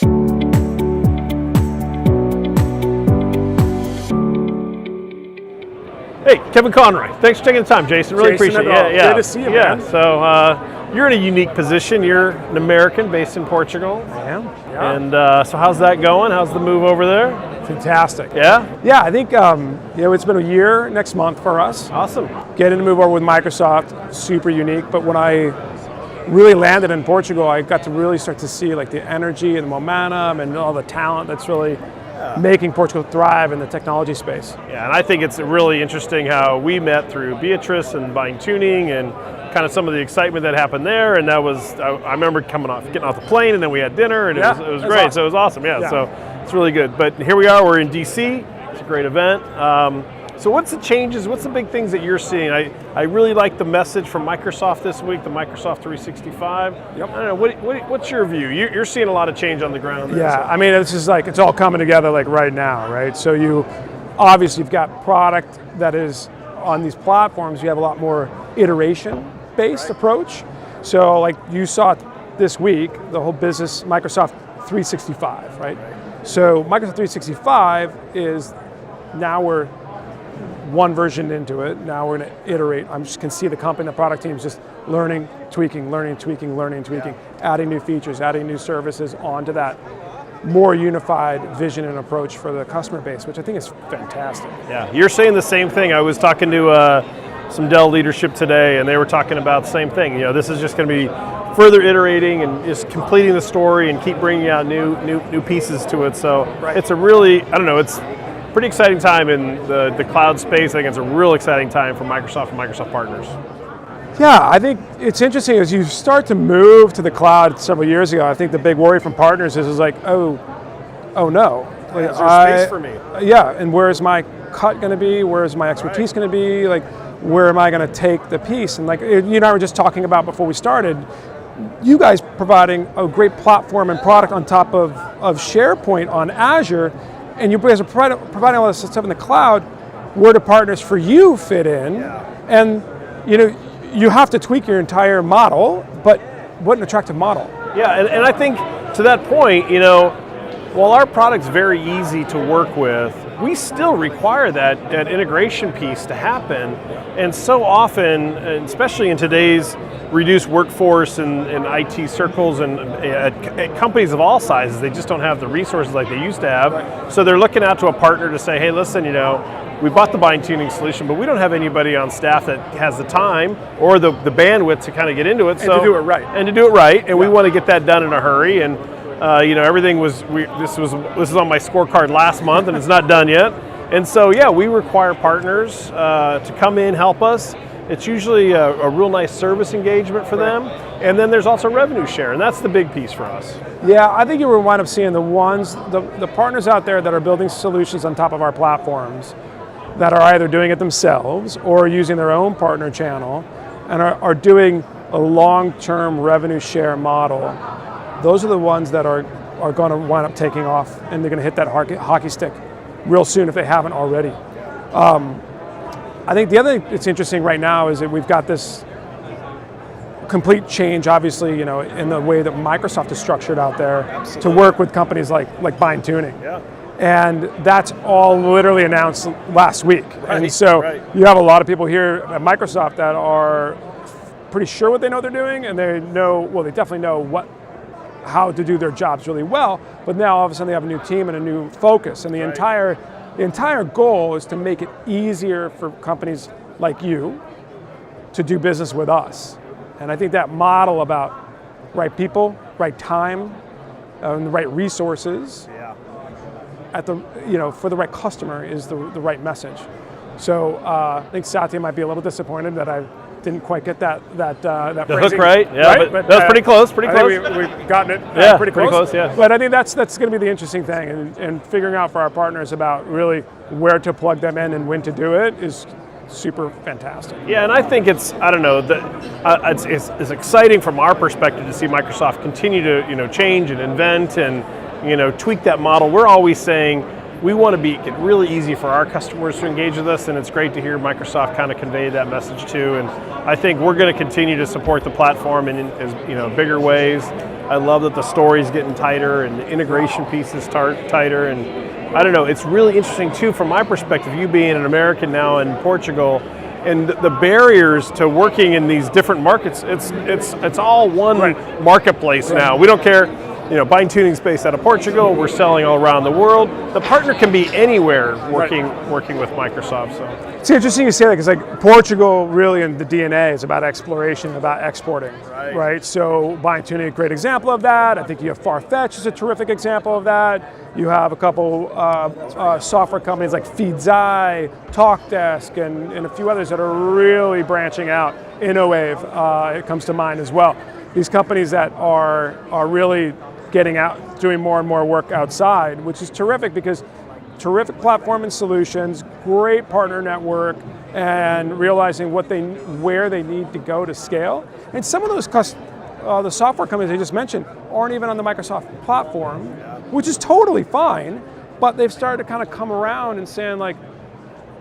Hey, Kevin Conroy. Thanks for taking the time, Jason. Really appreciate it. Good to see you, man. So you're in a unique position. You're an American based in Portugal. I am. Yeah. And so how's that going? How's the move over there? Fantastic. Yeah? Yeah, I think it's been a year next month for us. Awesome. Getting to move over with Microsoft, super unique. But when I really landed in Portugal, I got to really start to see like the energy and the momentum and all the talent that's really making Portugal thrive in the technology space. Yeah, and I think it's really interesting how we met through Beatrice and BindTuning and kind of some of the excitement that happened there. And that was, I remember getting off the plane, and then we had dinner, and it was great. Awesome. So it was awesome. Yeah, so it's really good. But here we are. We're in DC. It's a great event. So what's the changes? What's the big things that you're seeing? I really like the message from Microsoft this week, the Microsoft 365. Yep. I don't know, what's your view? You're seeing a lot of change on the ground. Yeah, so. I mean, it's just like, it's all coming together like right now, right? So you've got product that is on these platforms, you have a lot more iteration-based approach. So like you saw this week, the whole business, Microsoft 365, right? So Microsoft 365 is, now we're one version into it. Now we're going to iterate. I just can see the company, the product teams just learning, tweaking, adding new features, adding new services onto that more unified vision and approach for the customer base, which I think is fantastic. Yeah, you're saying the same thing. I was talking to some Dell leadership today, and they were talking about the same thing. You know, this is just going to be further iterating and just completing the story and keep bringing out new pieces to it. So it's a really, I don't know, it's pretty exciting time in the cloud space. I think it's a real exciting time for Microsoft and Microsoft partners. Yeah, I think it's interesting as you start to move to the cloud several years ago. I think the big worry from partners is like, oh no. Like, is there space for me? Yeah, and where's my cut going to be? Where's my expertise going to be? Like, where am I going to take the piece? And like you and I were just talking about before we started, you guys providing a great platform and product on top of SharePoint on Azure, and you guys are providing all this stuff in the cloud. Where do partners for you fit in? Yeah. And you have to tweak your entire model, but what an attractive model. Yeah, and I think to that point, while our product's very easy to work with, we still require that integration piece to happen. And so often, especially in today's reduced workforce and IT circles and at companies of all sizes, they just don't have the resources like they used to have. Right. So they're looking out to a partner to say, hey, listen, we bought the BindTuning solution, but we don't have anybody on staff that has the time or the bandwidth to kind of get into it. And to do it right. And to do it right, and we want to get that done in a hurry. And everything was, this was on my scorecard last month, and it's not done yet. And so, we require partners to come in, help us. It's usually a real nice service engagement for them. And then there's also revenue share, and that's the big piece for us. Yeah, I think you will wind up seeing the partners out there that are building solutions on top of our platforms that are either doing it themselves or using their own partner channel and are doing a long-term revenue share model. Those are the ones that are going to wind up taking off, and they're going to hit that hockey stick real soon if they haven't already. I think the other thing that's interesting right now is that we've got this complete change, obviously, in the way that Microsoft is structured out there. Absolutely. To work with companies like BindTuning. Yeah. And that's all literally announced last week. Right. And so you have a lot of people here at Microsoft that are pretty sure what they know they're doing, and they definitely know how to do their jobs really well, but now all of a sudden they have a new team and a new focus, and the entire goal is to make it easier for companies like you to do business with us. And I think that model about right people, right time, and the right resources at for the right customer is the right message. So I think Satya might be a little disappointed that I didn't quite get that the phrasing, hook right. Yeah, but that was pretty close. Pretty close. We've gotten it. Pretty close. Yeah. But I think that's going to be the interesting thing, and figuring out for our partners about really where to plug them in and when to do it is super fantastic. Yeah, and I think it's exciting from our perspective to see Microsoft continue to change and invent and tweak that model. We're always saying, we want to make it really easy for our customers to engage with us, and it's great to hear Microsoft kind of convey that message too. And I think we're going to continue to support the platform in bigger ways. I love that the story's getting tighter and the integration piece is tighter, and I don't know, it's really interesting too from my perspective, you being an American now in Portugal, and the barriers to working in these different markets, it's all one marketplace now. We don't care, BindTuning is based out of Portugal, we're selling all around the world. The partner can be anywhere working with Microsoft. So it's interesting you say that, because like Portugal really in the DNA is about exploration, about exporting, right? So BindTuning, a great example of that. I think you have Farfetch is a terrific example of that. You have a couple software companies like Feedzai, TalkDesk, and a few others that are really branching out. InnoWave, it comes to mind as well. These companies that are really getting out, doing more and more work outside, which is terrific, because terrific platform and solutions, great partner network, and realizing where they need to go to scale. And some of those the software companies I just mentioned aren't even on the Microsoft platform, which is totally fine, but they've started to kind of come around and saying like,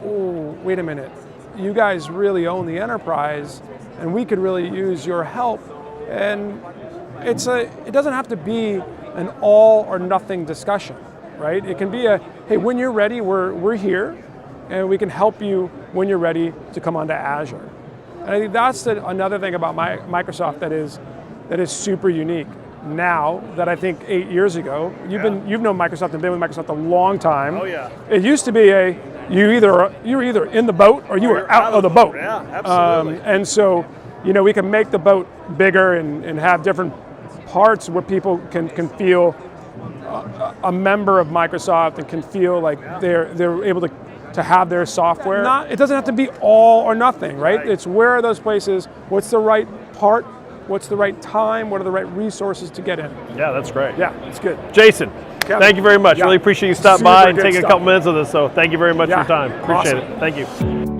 oh, wait a minute, you guys really own the enterprise, and we could really use your help. And it doesn't have to be an all or nothing discussion, right? It can be hey, when you're ready, we're here, and we can help you when you're ready to come onto Azure. And I think that's another thing about Microsoft that is super unique. Now that I think 8 years ago, you've known Microsoft and been with Microsoft a long time. Oh yeah. It used to be you're either in the boat or you were out of the boat. Yeah, absolutely. And so, we can make the boat bigger and have different parts where people can feel a member of Microsoft and can feel like they're able to have their software. It doesn't have to be all or nothing, right? It's where are those places, what's the right part, what's the right time, what are the right resources to get in. Yeah, that's great. Yeah, it's good. Jason, thank you very much. Yeah. Really appreciate you stopping by and taking a couple minutes of this, so thank you very much for your time. Appreciate it. Thank you.